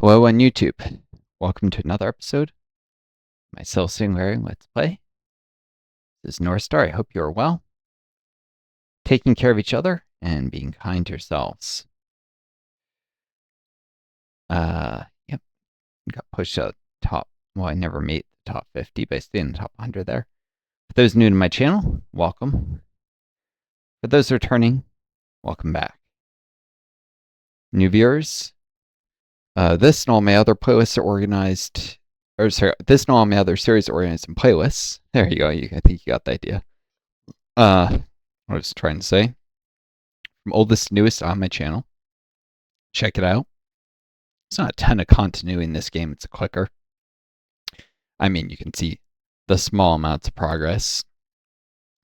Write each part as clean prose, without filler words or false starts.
Hello on YouTube. Welcome to another episode of myself, Singularity. Let's play. This is Northstar. I hope you are well, taking care of each other, and being kind to yourselves. Yep, got pushed to the top. Well, I never made the top 50, but I stayed in the top 100 there. For those new to my channel, welcome. For those returning, welcome back. New viewers, this and all my other playlists are organized. Or sorry, this and all my other series are organized in playlists. There you go. I think you got the idea. What I was trying to say. From oldest to newest on my channel. Check it out. It's not a ton of continuity in this game. It's a clicker. I mean, you can see the small amounts of progress,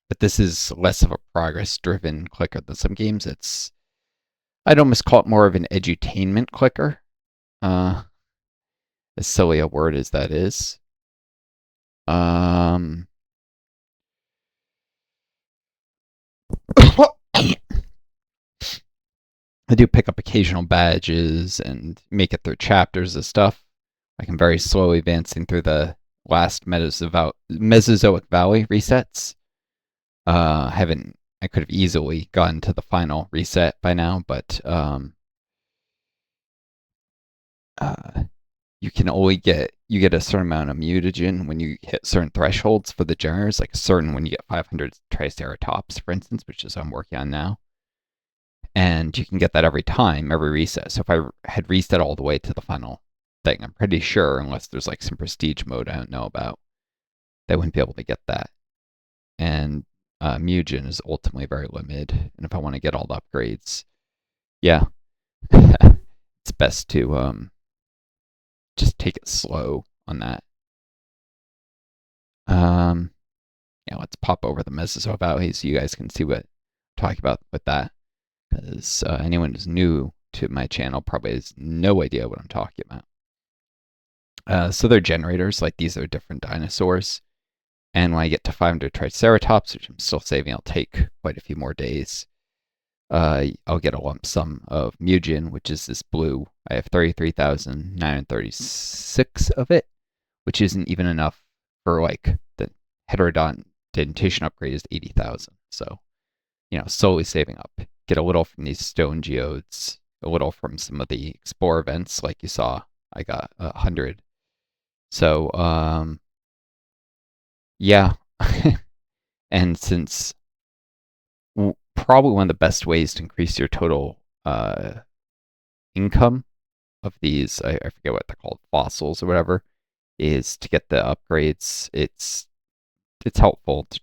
but this is less of a progress-driven clicker than some games. I'd almost call it more of an edutainment clicker. As silly a word as that is. I do pick up occasional badges and make it through chapters of stuff. Like I'm very slowly advancing through the last Mesozoic Valley resets. I could have easily gotten to the final reset by now, but you can only get a certain amount of mutagen when you hit certain thresholds for the generators, like when you get 500 Triceratops, for instance, which is what I'm working on now. And you can get that every reset. So if I had reset all the way to the final thing, I'm pretty sure, unless there's like some prestige mode I don't know about, they wouldn't be able to get that. And mutagen is ultimately very limited. And if I want to get all the upgrades, yeah, it's best to just take it slow on that. Yeah, let's pop over the Mesozoic Valley so you guys can see what I'm talking about with that. Because anyone who's new to my channel probably has no idea what I'm talking about. So they're generators, like these are different dinosaurs. And when I get to 500 Triceratops, which I'm still saving, I'll take quite a few more days. I'll get a lump sum of mutagen, which is this blue. I have 33,936 of it, which isn't even enough for like the heterodentation upgrade is 80,000. So, slowly saving up. Get a little from these stone geodes, a little from some of the Explorer events, like you saw. I got 100. So, yeah. And since probably one of the best ways to increase your total income of these, I forget what they're called, fossils or whatever, is to get the upgrades. It's helpful to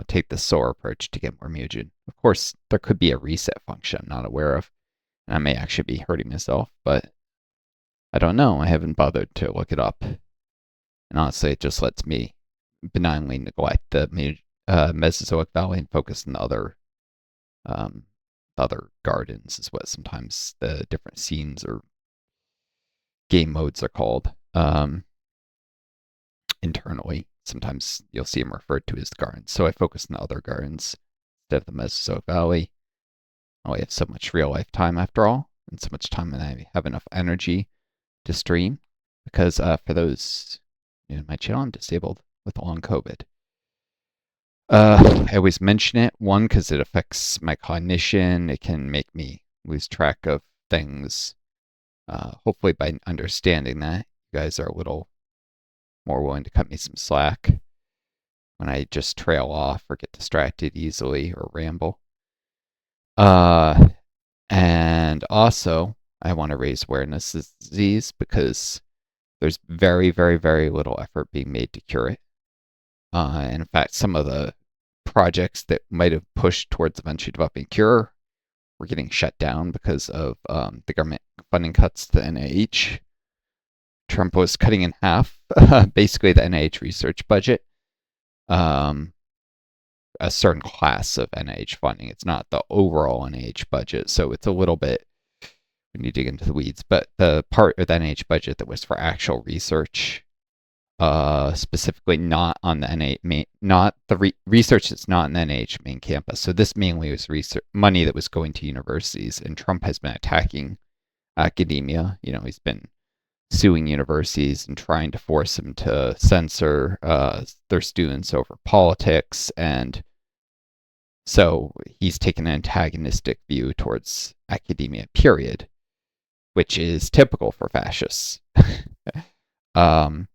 take the SOAR approach to get more mutagen. Of course, there could be a reset function I'm not aware of, and I may actually be hurting myself, but I don't know. I haven't bothered to look it up. And honestly, it just lets me benignly neglect the Mesozoic Valley and focus on the other gardens, is what sometimes the different scenes or game modes are called internally. Sometimes you'll see them referred to as the gardens. So I focus on the other gardens instead of the Mesozoic Valley. I only have so much real life time after all, and so much time that I have enough energy to stream. Because for those in my channel, I'm disabled with long COVID. I always mention it, one, because it affects my cognition. It can make me lose track of things. Hopefully by understanding that, you guys are a little more willing to cut me some slack when I just trail off or get distracted easily or ramble. And also, I want to raise awareness of this disease because there's very, very, very little effort being made to cure it. And in fact, some of the projects that might have pushed towards eventually developing a cure were getting shut down because of the government funding cuts to the NIH. Trump was cutting in half, basically, the NIH research budget. A certain class of NIH funding. It's not the overall NIH budget, so it's a little bit when you dig into the weeds. But the part of the NIH budget that was for actual research, specifically not on the NIH research that's not on the NIH main campus. So this mainly was research money that was going to universities, and Trump has been attacking academia. He's been suing universities and trying to force them to censor their students over politics. And so he's taken an antagonistic view towards academia, period, which is typical for fascists. um,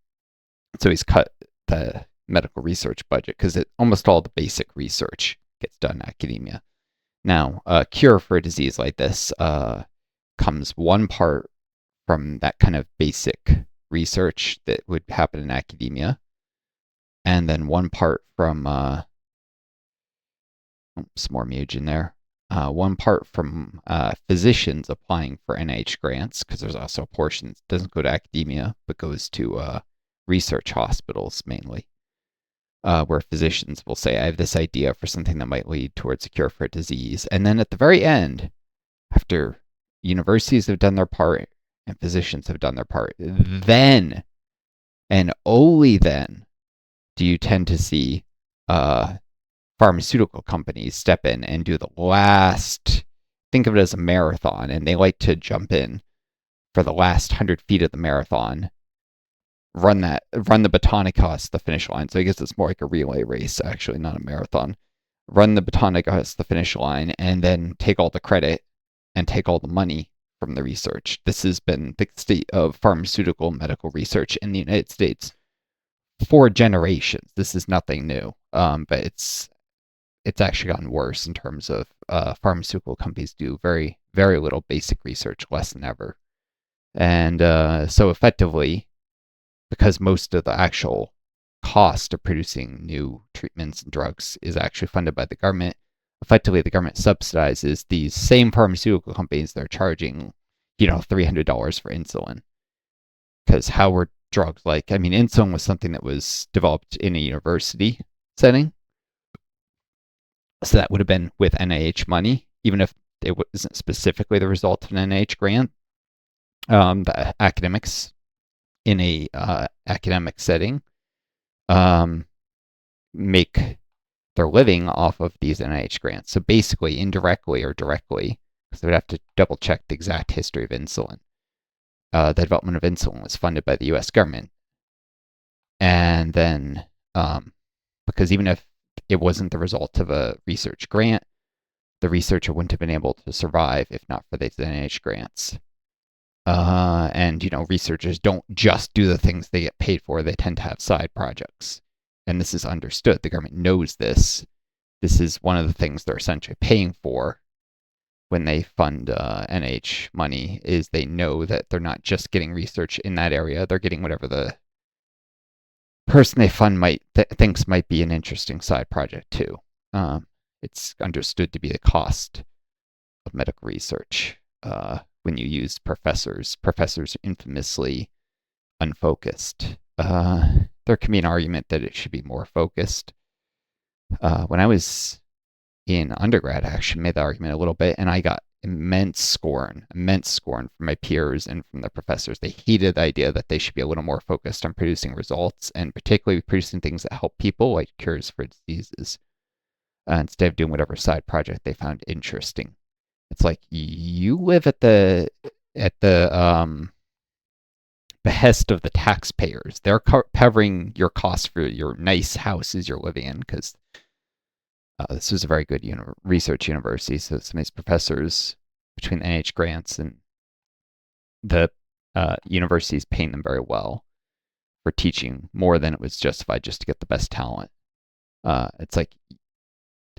so he's cut the medical research budget because almost all the basic research gets done in academia. Now, a cure for a disease like this comes one part from that kind of basic research that would happen in academia, and then one part from some more mugin there. One part from physicians applying for NIH grants, because there's also a portion that doesn't go to academia but goes to research hospitals mainly, where physicians will say, I have this idea for something that might lead towards a cure for a disease. And then at the very end, after universities have done their part and physicians have done their part, then and only then do you tend to see pharmaceutical companies step in and do the last, think of it as a marathon, and they like to jump in for the last 100 feet of the marathon, run the baton across the finish line. So I guess it's more like a relay race, actually, not a marathon. Run the baton across the finish line and then take all the credit and take all the money from the research. This has been the state of pharmaceutical medical research in the United States for generations. This is nothing new, but it's actually gotten worse in terms of pharmaceutical companies do very, very little basic research, less than ever. And so effectively, because most of the actual cost of producing new treatments and drugs is actually funded by the government, effectively the government subsidizes these same pharmaceutical companies that are charging, $300 for insulin. Because how were drugs like, insulin was something that was developed in a university setting. So that would have been with NIH money, even if it wasn't specifically the result of an NIH grant. The academics in a academic setting make their living off of these NIH grants. So basically, indirectly or directly, because they would have to double check the exact history of insulin. The development of insulin was funded by the U.S. government. And then, because even if it wasn't the result of a research grant, the researcher wouldn't have been able to survive if not for these NIH grants. And, researchers don't just do the things they get paid for. They tend to have side projects. And this is understood. The government knows this. This is one of the things they're essentially paying for when they fund NIH money, is they know that they're not just getting research in that area. They're getting whatever the person they fund thinks might be an interesting side project too. It's understood to be the cost of medical research when you use professors. Professors are infamously unfocused. There can be an argument that it should be more focused. When I was in undergrad, I actually made the argument a little bit, and I got immense scorn from my peers and from the professors. They hated the idea that they should be a little more focused on producing results, and particularly producing things that help people, like cures for diseases, instead of doing whatever side project they found interesting. It's like, you live at the behest of the taxpayers. They're covering your costs for your nice houses you're living in, because this was a very good research university. So some of these professors, between the NIH grants and the universities paying them very well for teaching more than it was justified just to get the best talent. It's like,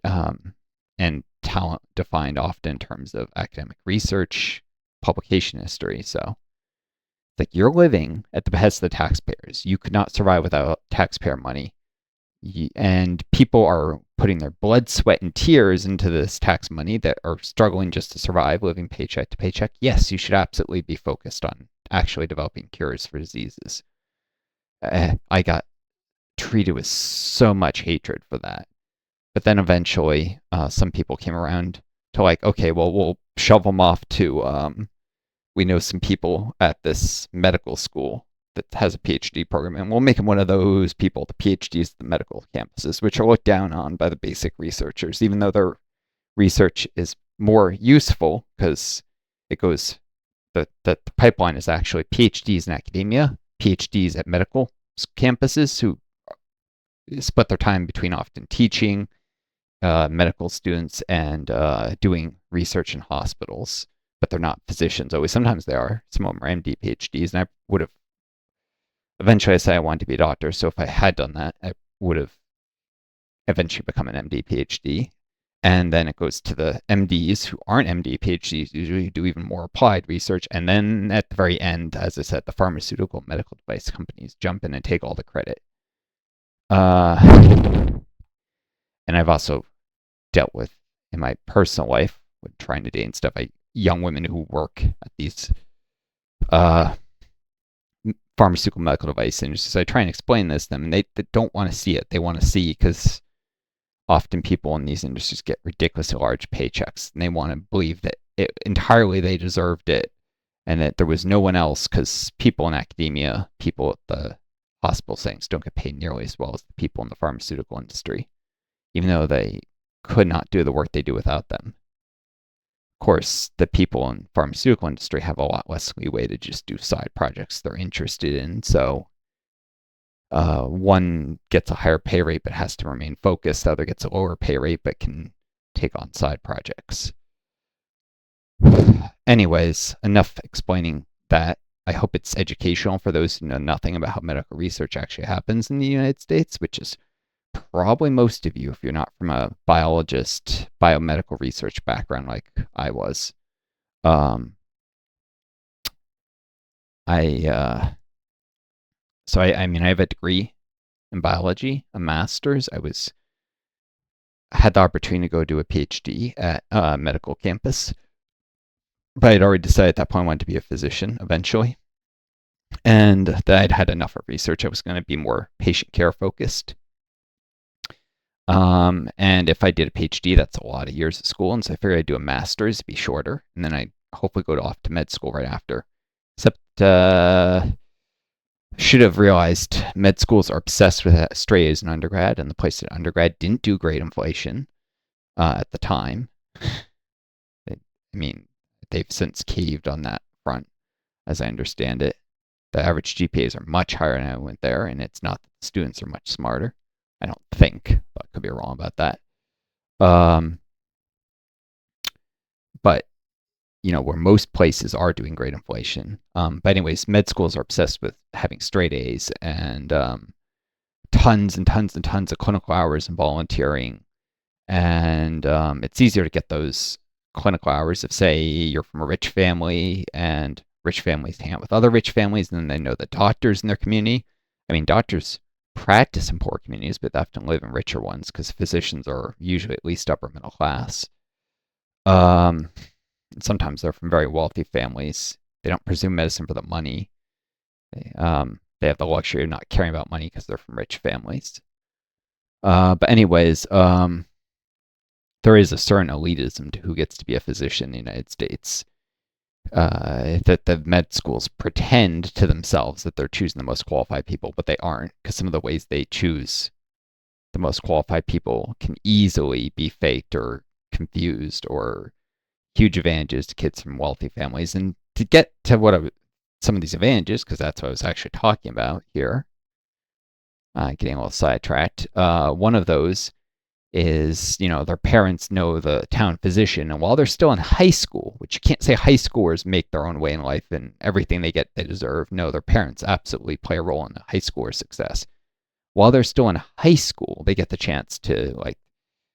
and talent defined often in terms of academic research, publication history. So it's like, you're living at the behest of the taxpayers. You could not survive without taxpayer money. And people are putting their blood, sweat, and tears into this tax money that are struggling just to survive, living paycheck to paycheck. Yes, you should absolutely be focused on actually developing cures for diseases. I got treated with so much hatred for that. But then eventually, some people came around to like, okay, well, we'll shove them off to, we know some people at this medical school that has a PhD program, and we'll make them one of those people, the PhDs at the medical campuses, which are looked down on by the basic researchers, even though their research is more useful because the pipeline is actually PhDs in academia, PhDs at medical campuses who split their time between often teaching medical students and doing research in hospitals, but they're not physicians always. Sometimes they are. Some of them are MD, PhDs, and I would have eventually I say I wanted to be a doctor. So if I had done that, I would have eventually become an MD, PhD. And then it goes to the MDs who aren't MD, PhDs, usually do even more applied research. And then at the very end, as I said, the pharmaceutical medical device companies jump in and take all the credit. And I've also dealt with in my personal life with trying to date and stuff, young women who work at these pharmaceutical medical device industries. I try and explain this to them, and they don't want to see it. They want to see because often people in these industries get ridiculously large paychecks, and they want to believe that entirely they deserved it, and that there was no one else, because people in academia, people at the hospital settings don't get paid nearly as well as the people in the pharmaceutical industry, even though they could not do the work they do without them. Of course, the people in the pharmaceutical industry have a lot less leeway to just do side projects they're interested in, so one gets a higher pay rate but has to remain focused. The other gets a lower pay rate but can take on side projects. Anyways, enough explaining that. I hope it's educational for those who know nothing about how medical research actually happens in the United States, which is probably most of you if you're not from a biologist, biomedical research background like I was. I mean, I have a degree in biology, a master's. I had the opportunity to go do a PhD at a medical campus, but I'd already decided at that point I wanted to be a physician eventually, and that I'd had enough of research. I was going to be more patient care focused. And if I did a PhD, that's a lot of years of school, and so I figured I'd do a master's, be shorter, and then I'd hopefully go off to med school right after. Except should have realized med schools are obsessed with straight A's in undergrad, and the place that undergrad didn't do great inflation at the time. I mean, they've since caved on that front, as I understand it. The average GPAs are much higher than I went there, and it's not that the students are much smarter. I don't think, but I could be wrong about that. But where most places are doing great inflation. But anyways, med schools are obsessed with having straight A's and tons and tons and tons of clinical hours and volunteering. And it's easier to get those clinical hours if, say, you're from a rich family and rich families hang out with other rich families, and then they know the doctors in their community. I mean, doctors practice in poor communities, but they often live in richer ones because physicians are usually at least upper middle class. Sometimes they're from very wealthy families. They don't pursue medicine for the money. They have the luxury of not caring about money because they're from rich families. But anyways, there is a certain elitism to who gets to be a physician in the United States. That the med schools pretend to themselves that they're choosing the most qualified people, but they aren't, because some of the ways they choose the most qualified people can easily be faked or confused, or huge advantages to kids from wealthy families. And to get to some of these advantages, because that's what I was actually talking about here, getting a little sidetracked, one of those is, their parents know the town physician, and while they're still in high school, which you can't say high schoolers make their own way in life and everything they get they deserve. No, their parents absolutely play a role in the high schooler success. While they're still in high school, they get the chance to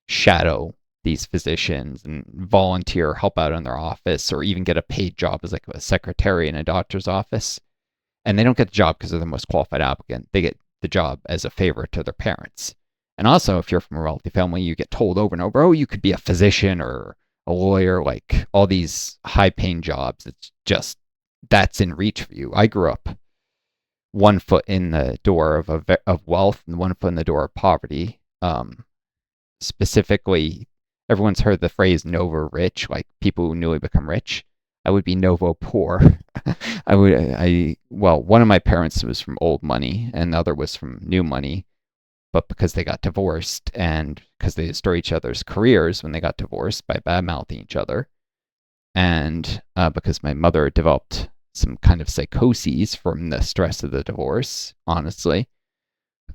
shadow these physicians and volunteer, help out in their office, or even get a paid job as a secretary in a doctor's office. And they don't get the job because they're the most qualified applicant. They get the job as a favor to their parents. And also, if you're from a wealthy family, you get told over and over, oh, you could be a physician or a lawyer, all these high-paying jobs. It's just, that's in reach for you. I grew up one foot in the door of wealth and one foot in the door of poverty. Specifically, everyone's heard the phrase novo rich, like people who newly become rich. I would be novo poor. One of my parents was from old money and the other was from new money. But because they got divorced and because they destroyed each other's careers when they got divorced by bad-mouthing each other, and because my mother developed some kind of psychoses from the stress of the divorce, honestly.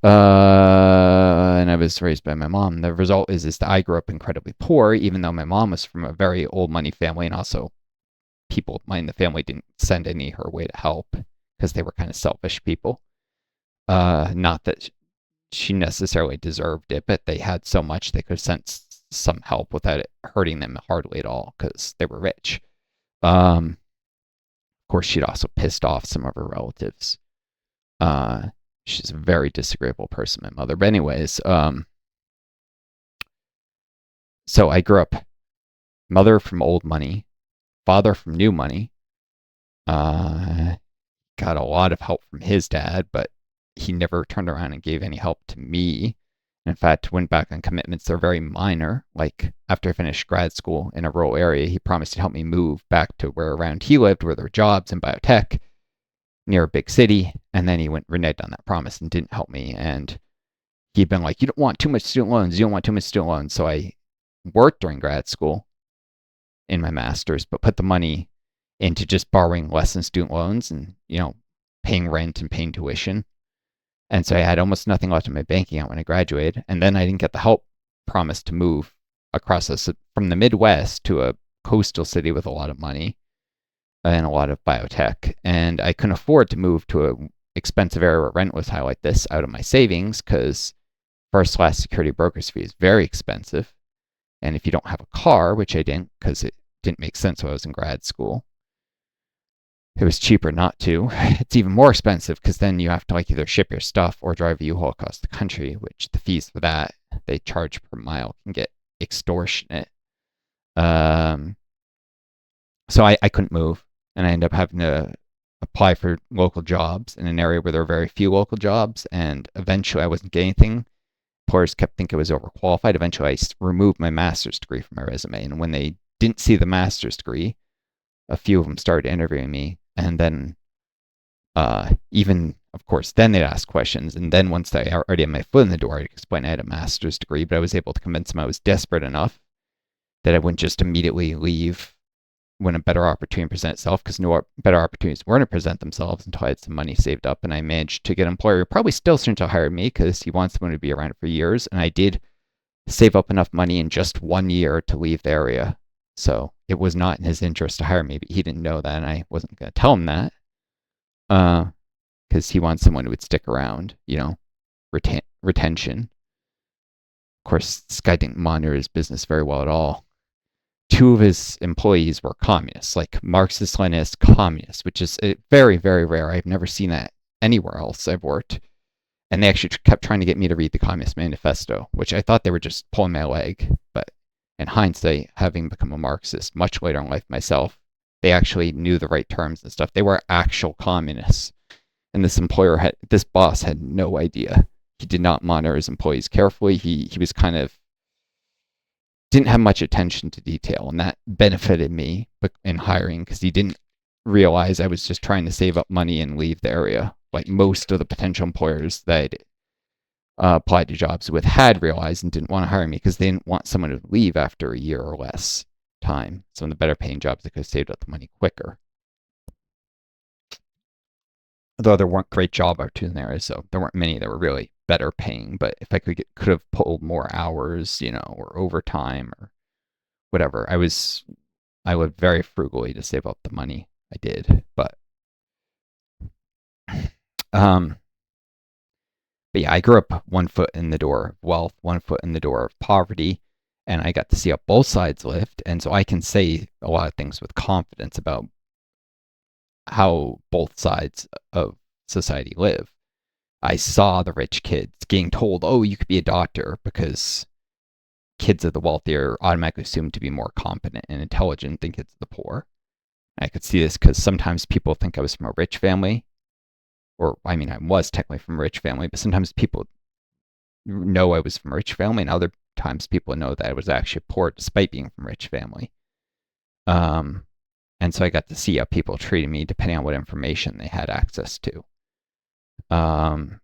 And I was raised by my mom. The result is that I grew up incredibly poor, even though my mom was from a very old money family, and also people in the family didn't send any her way to help because they were kind of selfish people. Not that she necessarily deserved it, but they had so much they could have sent some help without it hurting them hardly at all because they were rich. Of course, she'd also pissed off some of her relatives. Uh, she's a very disagreeable person, my mother. But anyways, so I grew up mother from old money, father from new money. Uh, got a lot of help from his dad, but he never turned around and gave any help to me. In fact, went back on commitments that are very minor. Like after I finished grad school in a rural area, he promised to help me move back to where around he lived, where there were jobs in biotech near a big city. And then he went reneged on that promise and didn't help me. And he'd been like, "You don't want too much student loans. You don't want too much student loans." So I worked during grad school in my master's, but put the money into just borrowing less than student loans and, paying rent and paying tuition. And so I had almost nothing left in my bank account when I graduated. And then I didn't get the help promised to move across from the Midwest to a coastal city with a lot of money and a lot of biotech. And I couldn't afford to move to an expensive area where rent was high like this out of my savings because first class security broker's fee is very expensive. And if you don't have a car, which I didn't because it didn't make sense when I was in grad school, it was cheaper not to. It's even more expensive because then you have to either ship your stuff or drive a U-Haul across the country, which the fees for that they charge per mile can get extortionate. So I couldn't move, and I ended up having to apply for local jobs in an area where there were very few local jobs, and eventually I wasn't getting anything. Employers kept thinking I was overqualified. Eventually, I removed my master's degree from my resume, and when they didn't see the master's degree, a few of them started interviewing me, and then even of course then they'd ask questions, and then once I already had my foot in the door, I'd explain I had a master's degree, but I was able to convince them I was desperate enough that I wouldn't just immediately leave when a better opportunity presented itself, because no better opportunities weren't to present themselves until I had some money saved up, and I managed to get an employer who probably still shouldn't have hired me because he wants someone to be around for years, and I did save up enough money in just 1 year to leave the area. So it was not in his interest to hire me, but he didn't know that, and I wasn't going to tell him that because he wants someone who would stick around, retention. Of course, this guy didn't monitor his business very well at all. Two of his employees were communists, like Marxist Leninist communists, which is very, very rare. I've never seen that anywhere else I've worked. And they actually kept trying to get me to read the Communist Manifesto, which I thought they were just pulling my leg. But in hindsight, having become a Marxist much later in life myself, they actually knew the right terms and stuff. They were actual communists. And this boss had no idea. He did not monitor his employees carefully. He was kind of didn't have much attention to detail, and that benefited me in hiring because he didn't realize I was just trying to save up money and leave the area. Like most of the potential employers that applied to jobs with had realized and didn't want to hire me because they didn't want someone to leave after a year or less time. So in the better paying jobs, they could have saved up the money quicker. Although there weren't great job opportunities in the area, so there weren't many that were really better paying. But if I could have pulled more hours, or overtime or whatever, I lived very frugally to save up the money I did. Um, but yeah, I grew up one foot in the door of wealth, one foot in the door of poverty, and I got to see how both sides lived, and so I can say a lot of things with confidence about how both sides of society live. I saw the rich kids getting told, "Oh, you could be a doctor," because kids of the wealthy are automatically assumed to be more competent and intelligent than kids of the poor. I could see this because sometimes people think I was from a rich family, or I mean, I was technically from a rich family, but sometimes people know I was from a rich family, and other times people know that I was actually poor despite being from a rich family. And so I got to see how people treated me depending on what information they had access to. Um,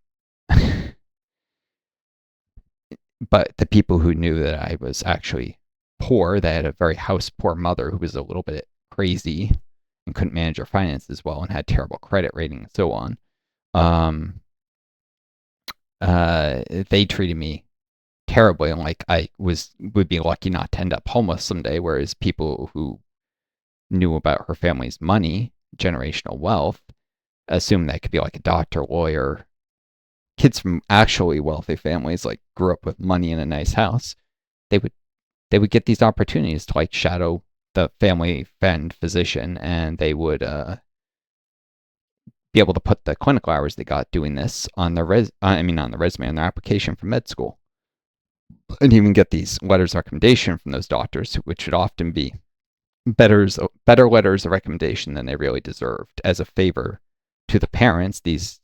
but the people who knew that I was actually poor, that had a very house poor mother who was a little bit crazy and couldn't manage her finances well and had terrible credit rating and so on. Um, they treated me terribly, and like I would be lucky not to end up homeless someday. Whereas people who knew about her family's money, generational wealth, assumed that could be like a doctor, lawyer, kids from actually wealthy families, like grew up with money in a nice house. They would get these opportunities to like shadow the family friend physician, and they would be able to put the clinical hours they got doing this on their on the resume, on their application for med school, and even get these letters of recommendation from those doctors, which would often be better letters of recommendation than they really deserved. As a favor to the parents, these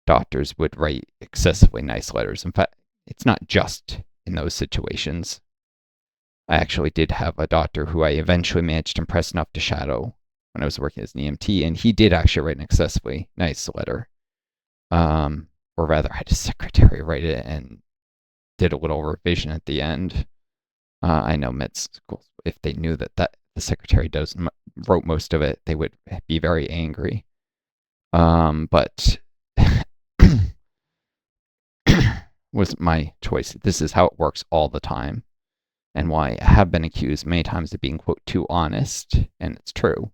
doctors would write excessively nice letters. In fact, it's not just in those situations. I actually did have a doctor who I eventually managed to impress enough to shadow when I was working as an EMT, and he did actually write an excessively nice letter. Or rather, I had a secretary write it and did a little revision at the end. I know med schools, if they knew that the secretary wrote most of it, they would be very angry. But was my choice. This is how it works all the time, and why I have been accused many times of being, quote, too honest, and it's true.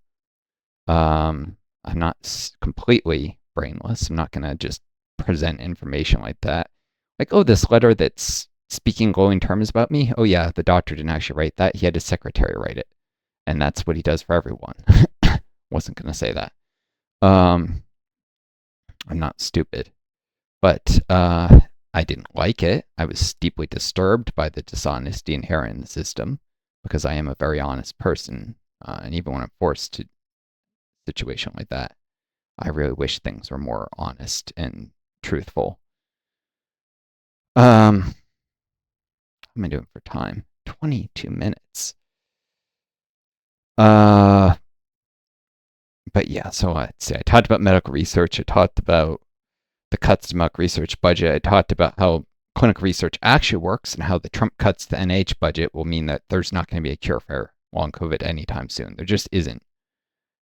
I'm not completely brainless. I'm not going to just present information like that. Like, oh, this letter that's speaking glowing terms about me. Oh, yeah, the doctor didn't actually write that. He had his secretary write it. And that's what he does for everyone. Wasn't going to say that. I'm not stupid. But I didn't like it. I was deeply disturbed by the dishonesty inherent in the system, because I am a very honest person. And even when I'm forced to a situation like that, I really wish things were more honest and truthful. What am I doing for time? 22 minutes. But yeah, so I'd say I talked about medical research. I talked about the cuts to medical research budget. I talked about how clinical research actually works and how the Trump cuts to the NIH budget will mean that there's not going to be a cure for long COVID anytime soon. There just isn't.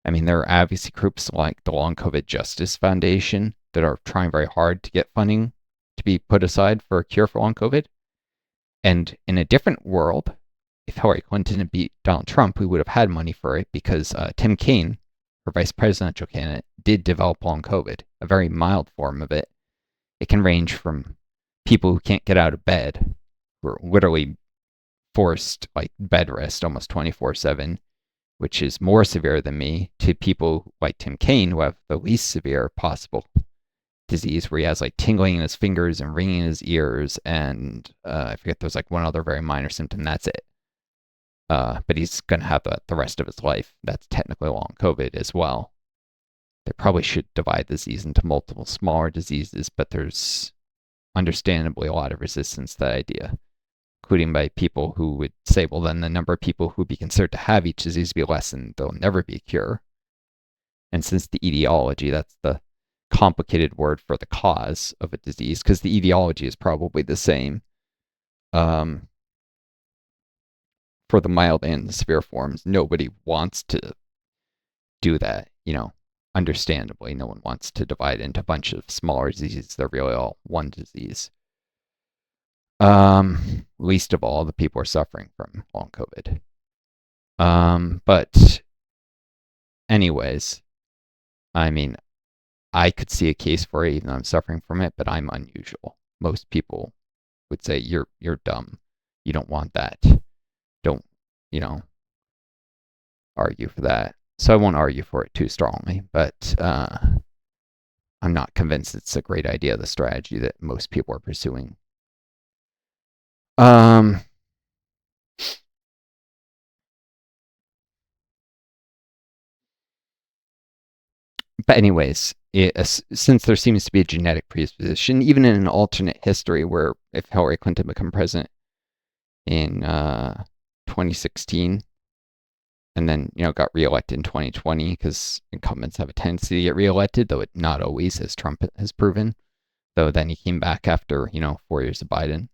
I mean, there are advocacy groups like the Long COVID Justice Foundation that are trying very hard to get funding to be put aside for a cure for long COVID. And in a different world, if Hillary Clinton had beat Donald Trump, we would have had money for it, because Tim Kaine, her vice presidential candidate, did develop long COVID, a very mild form of it. It can range from people who can't get out of bed, who are literally forced like bed rest almost 24/7, which is more severe than me, to people like Tim Kaine who have the least severe possible disease, where he has like tingling in his fingers and ringing in his ears, and I forget, there's like one other very minor symptom. That's it. But he's going to have that the rest of his life. That's technically long COVID as well. They probably should divide the disease into multiple smaller diseases, but there's understandably a lot of resistance to that idea, including by people who would say, well, then the number of people who would be considered to have each disease be lessened, there'll never be a cure. And since the etiology, that's the complicated word for the cause of a disease, because the etiology is probably the same for the mild and the severe forms. Nobody wants to do that, understandably. No one wants to divide into a bunch of smaller diseases. They're really all one disease. Least of all the people are suffering from long COVID. But anyways, I mean, I could see a case for it, even though I'm suffering from it, but I'm unusual. Most people would say you're dumb. You don't want that. Don't, argue for that. So I won't argue for it too strongly, but I'm not convinced it's a great idea, the strategy that most people are pursuing. But anyways, since there seems to be a genetic predisposition, even in an alternate history where if Hillary Clinton become president in 2016 and then got reelected in 2020, because incumbents have a tendency to get reelected, though not always, as Trump has proven. Though then he came back after 4 years of Biden.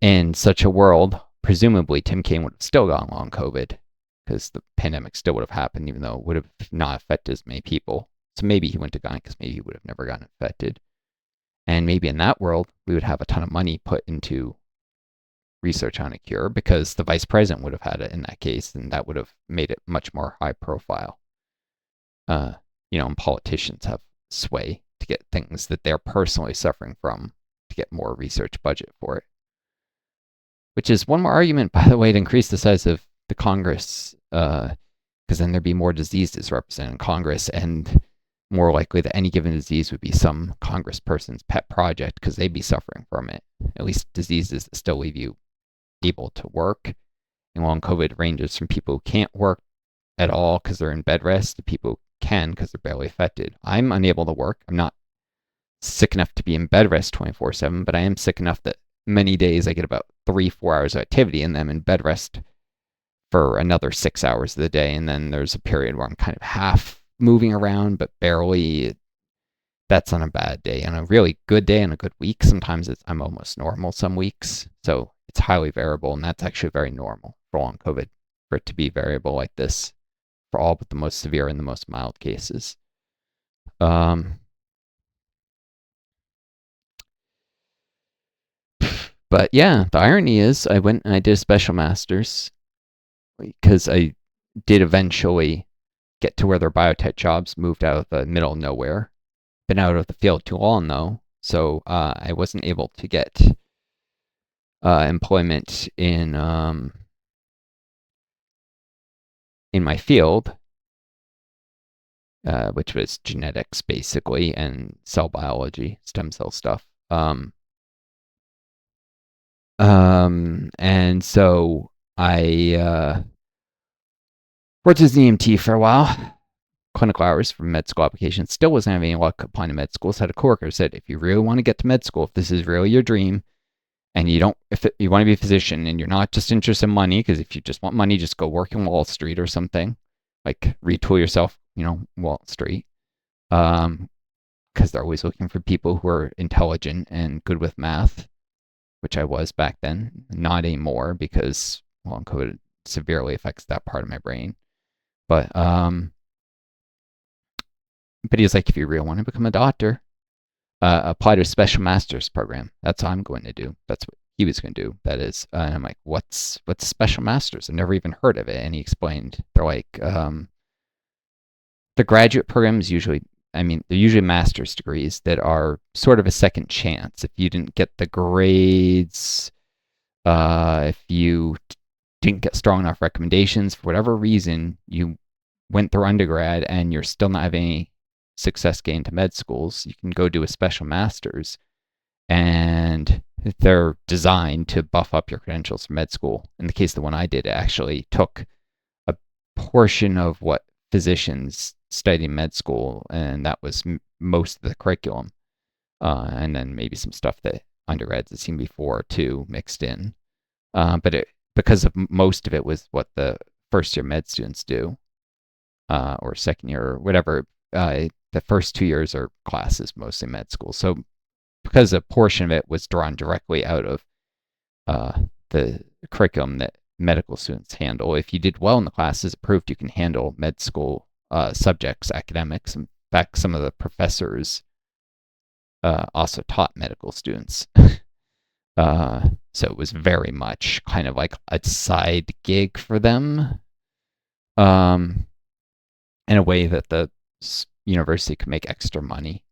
In such a world, presumably Tim Kaine would have still gotten long COVID because the pandemic still would have happened, even though it would have not affected as many people. So maybe he wouldn't have gotten it because maybe he would have never gotten infected. And maybe in that world, we would have a ton of money put into research on a cure because the vice president would have had it in that case, and that would have made it much more high profile. Uh, and politicians have sway to get things that they're personally suffering from to get more research budget for it. Which is one more argument, by the way, to increase the size of the Congress, because then there'd be more diseases represented in Congress, and more likely that any given disease would be some congressperson's pet project because they'd be suffering from it. At least diseases that still leave you able to work. And long COVID ranges from people who can't work at all because they're in bed rest to people who can because they're barely affected. I'm unable to work. I'm not sick enough to be in bed rest 24/7, but I am sick enough that many days I get about 3-4 hours of activity and then I'm in bed rest for another 6 hours of the day. And then there's a period where I'm kind of half moving around, but barely. That's on a bad day. On a really good day and a good week, sometimes I'm almost normal some weeks. So it's highly variable, and that's actually very normal for long COVID, for it to be variable like this for all but the most severe and the most mild cases. But yeah, the irony is I went and I did a special master's because I did eventually get to where their biotech jobs moved out of the middle of nowhere. Been out of the field too long though, so I wasn't able to get employment in my field, which was genetics basically and cell biology, stem cell stuff. And so I worked as an EMT for a while, clinical hours for med school applications. Still wasn't having any luck applying to med school. So I had a coworker who said, if you really want to get to med school, if this is really your dream, and if you want to be a physician and you're not just interested in money, because if you just want money, just go work in Wall Street or something, like retool yourself, Wall Street. Because they're always looking for people who are intelligent and good with math, which I was back then. Not anymore because long COVID severely affects that part of my brain. But he was like, if you really want to become a doctor, apply to a special master's program. That's what I'm going to do. That's what he was going to do. That is, and I'm like, what's special masters? I've never even heard of it. And he explained, they're like, the graduate programs usually, they're usually master's degrees that are sort of a second chance. If you didn't get the grades, if you didn't get strong enough recommendations for whatever reason, you went through undergrad and you're still not having any success gained to med schools, you can go do a special master's, and they're designed to buff up your credentials for med school. In the case of the one I did, it actually took a portion of what physicians study in med school, and that was most of the curriculum, and then maybe some stuff that undergrads had seen before too mixed in. But because of most of it was what the first year med students do, or second year or whatever. The first 2 years are classes, mostly med school. So because a portion of it was drawn directly out of the curriculum that medical students handle, if you did well in the classes, it proved you can handle med school subjects, academics. In fact, some of the professors also taught medical students. So it was very much kind of like a side gig for them, in a way that the university could make extra money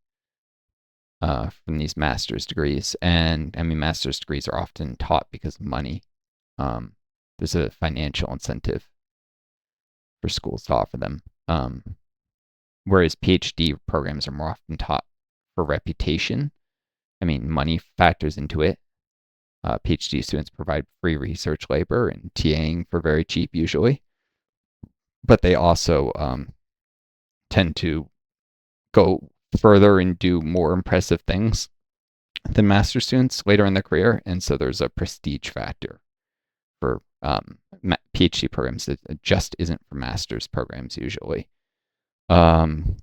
from these master's degrees. And master's degrees are often taught because of money. There's a financial incentive for schools to offer them. Whereas PhD programs are more often taught for reputation. Money factors into it. PhD students provide free research labor and TAing for very cheap usually. But they also tend to go further and do more impressive things than master students later in their career. And so there's a prestige factor for PhD programs that just isn't for master's programs usually. Which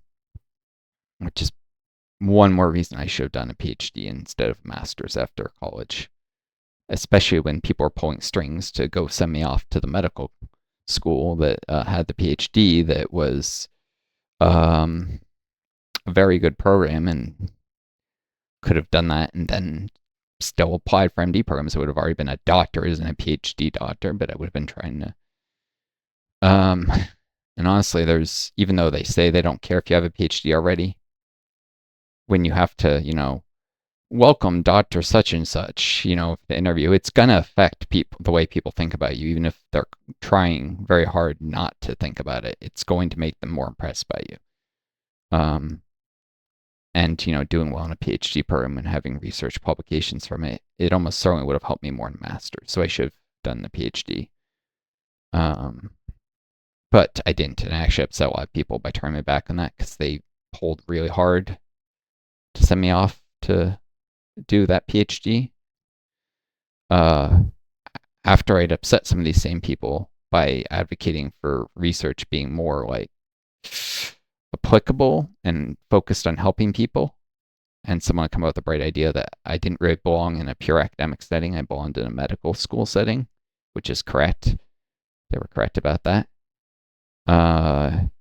is one more reason I should have done a PhD instead of a master's after college. especially when people were pulling strings to go send me off to the medical school that had the PhD that was um, a very good program and could have done that and then still applied for MD programs. I would have already been a doctor, isn't a PhD doctor, but I would have been trying to. Um, and honestly, there's, even though they say they don't care if you have a PhD already, when you have to, welcome Dr. Such and Such, the interview, it's going to affect people, the way people think about you, even if they're trying very hard not to think about it. It's going to make them more impressed by you. And, doing well in a PhD program and having research publications from it, it almost certainly would have helped me more in master's. So I should have done the PhD. But I didn't, and I actually upset a lot of people by turning my back on that because they pulled really hard to send me off to do that PhD. Uh, After I'd upset some of these same people by advocating for research being more like applicable and focused on helping people, and someone come up with a bright idea that I didn't really belong in a pure academic setting. I belonged in a medical school setting, which is correct. They were correct about that. And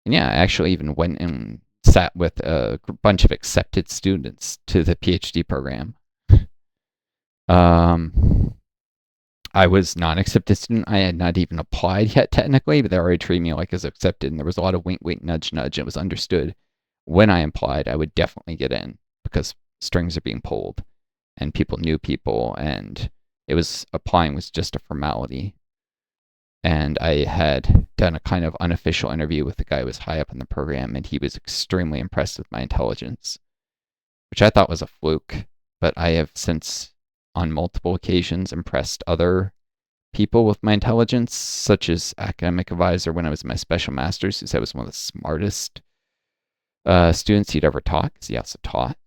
yeah, I actually even went and sat with a bunch of accepted students to the PhD program. I was not an accepted student. I had not even applied yet, technically, but they already treated me like as accepted. And there was a lot of wink, wink, nudge, nudge. It was understood when I applied, I would definitely get in because strings are being pulled and people knew people. And applying was just a formality. And I had done a kind of unofficial interview with the guy who was high up in the program, and he was extremely impressed with my intelligence, which I thought was a fluke. But I have since, on multiple occasions, impressed other people with my intelligence, such as academic advisor when I was in my special master's, who said I was one of the smartest students he'd ever taught, because he also taught.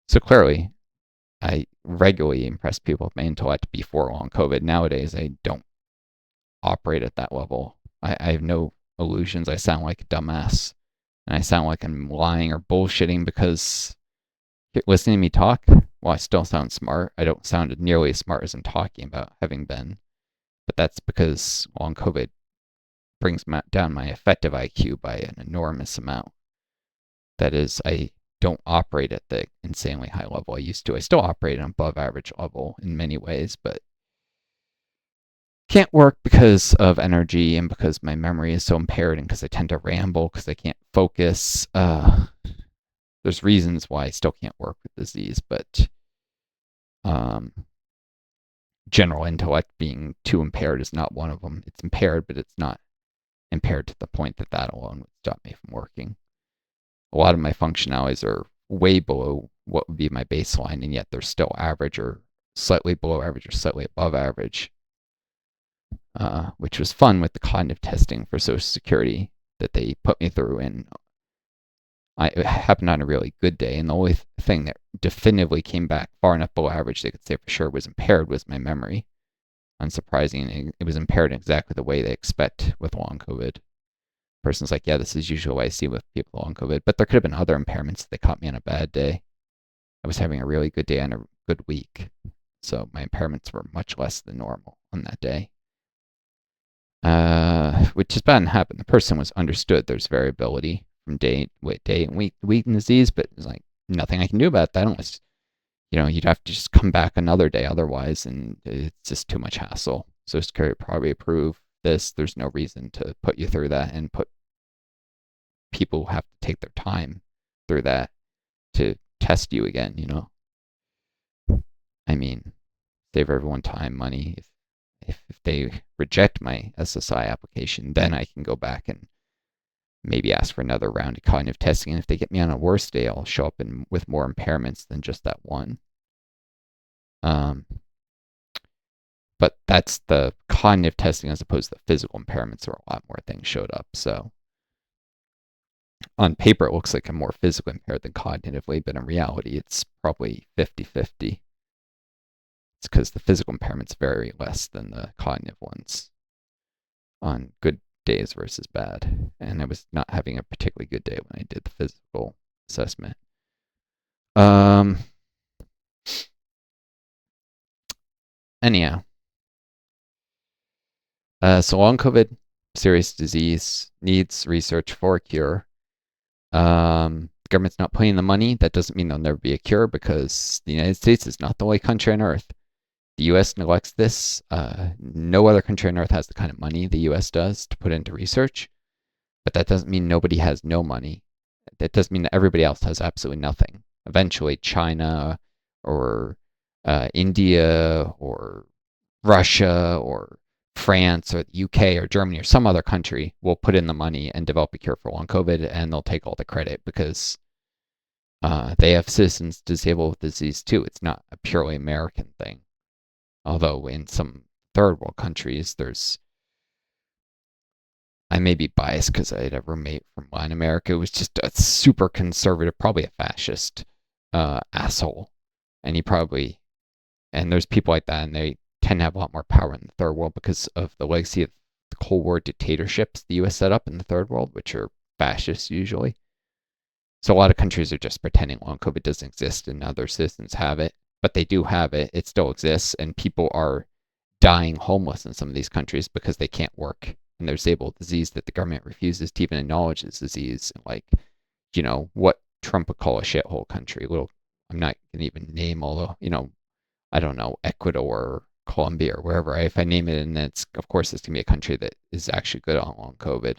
So clearly, I regularly impress people with my intellect before long COVID. Nowadays, I don't operate at that level. I have no illusions. I sound like a dumbass, and I sound like I'm lying or bullshitting because listening to me talk, well, I still sound smart. I don't sound nearly as smart as I'm talking about having been, but that's because long COVID brings down my effective IQ by an enormous amount. That is, I don't operate at the insanely high level I used to. I still operate at an above average level in many ways, but can't work because of energy and because my memory is so impaired and because I tend to ramble because I can't focus. There's reasons why I still can't work with disease, but um, general intellect being too impaired is not one of them. It's impaired, but it's not impaired to the point that that alone would stop me from working. A lot of my functionalities are way below what would be my baseline, and yet they're still average or slightly below average or slightly above average, which was fun with the cognitive testing for Social Security that they put me through. And I happened on a really good day, and the only thing that definitively came back far enough below average they could say for sure was impaired was my memory. Unsurprising, it was impaired in exactly the way they expect with long COVID. Person's like, yeah, this is usually what I see with people on COVID, but there could have been other impairments. They caught me on a bad day. I was having a really good day on a good week, so my impairments were much less than normal on that day. Which is bad and happen. The person was understood. There's variability from day and week to week in disease, but it's like nothing I can do about that unless you'd have to just come back another day otherwise, and it's just too much hassle. Social Security probably approve this. There's no reason to put you through that and put people who have to take their time through that to test you again, I mean, save everyone time, money. If they reject my SSI application, then I can go back and maybe ask for another round of cognitive testing. And if they get me on a worse day, I'll show up with more impairments than just that one. But that's the cognitive testing as opposed to the physical impairments, where a lot more things showed up. So on paper, it looks like I'm more physically impaired than cognitively, but in reality, it's probably 50-50. It's because the physical impairments vary less than the cognitive ones on good days versus bad. And I was not having a particularly good day when I did the physical assessment. Anyhow, so long COVID, serious disease, needs research for a cure. The government's not putting the money. That doesn't mean there'll never be a cure because the United States is not the only country on earth. The U.S. neglects this. No other country on earth has the kind of money the U.S. does to put into research. But that doesn't mean nobody has no money. That doesn't mean that everybody else has absolutely nothing. Eventually, China or India or Russia or France or the UK or Germany or some other country will put in the money and develop a cure for long COVID, and they'll take all the credit because they have citizens disabled with disease too. It's not a purely American thing. Although in some third world countries, I may be biased because I had a roommate from Latin America who was just a super conservative, probably a fascist asshole. And and there's people like that, and they tend to have a lot more power in the third world because of the legacy of the Cold War dictatorships the U.S. set up in the third world, which are fascist usually. So a lot of countries are just pretending long COVID doesn't exist and now their citizens have it, but they do have it. It still exists, and people are dying homeless in some of these countries because they can't work and there's stable disease that the government refuses to even acknowledge as disease. Like, what Trump would call a shithole country. I'm not gonna even name all I don't know, Ecuador or Colombia or wherever. If I name it, and it's of course it's gonna be a country that is actually good on long COVID.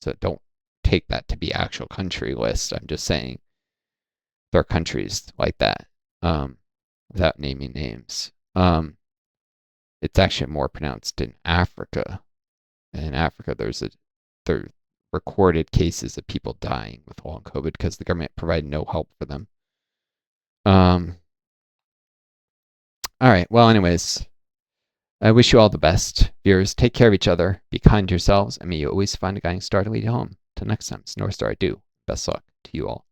So don't take that to be actual country list. I'm just saying there are countries like that, without naming names. It's actually more pronounced in Africa. In Africa, there are recorded cases of people dying with long COVID because the government provided no help for them. Um, all right. Well, anyways, I wish you all the best. Viewers, take care of each other, be kind to yourselves, and may you always find a guiding star to lead you home. Till next time, it's Northstar. I do. Best luck to you all.